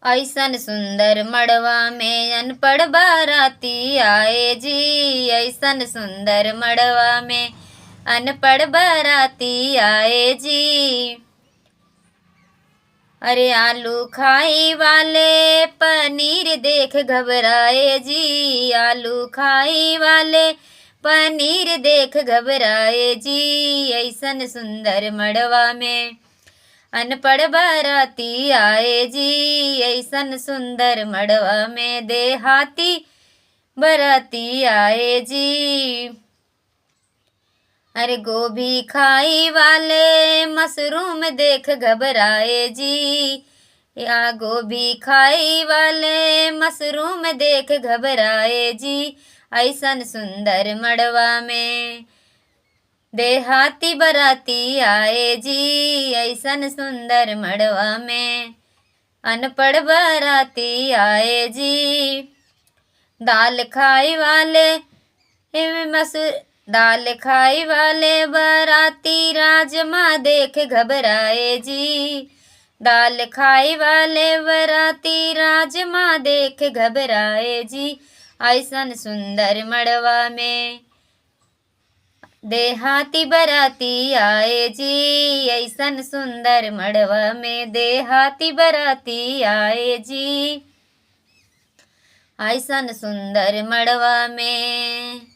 ऐसन सुंदर मड़वा में अनपढ़ बाराती आए जी। ऐसन सुंदर मड़वा में अनपढ़ बाराती आए जी। अरे आलू खाई वाले पनीर देख घबराए जी। आलू खाई वाले पनीर देख घबराए जी। ऐसन सुंदर मड़वा में अनपढ़ बाराती आए जी। ऐसन सुंदर मड़वा में देहाती बाराती आए जी। अरे गोभी खाई वाले मशरूम देख घबराए जी। या गोभी खाई वाले मशरूम देख घबराए जी। ऐसन सुंदर मड़वा में देहाती बाराती आए जी। ऐसन सुंदर मड़वा में अनपढ़ बाराती आए जी। दाल खाई वाले दाल खाई वाले बाराती राजमा देख घबराए जी। दाल खाई वाले बाराती राजमा देख घबराए जी। ऐसन सुंदर मड़वा में देहाती बाराती आए जी। ऐसन सुंदर मड़वा में देहाती बाराती आए जी। ऐसन सुंदर मड़वा में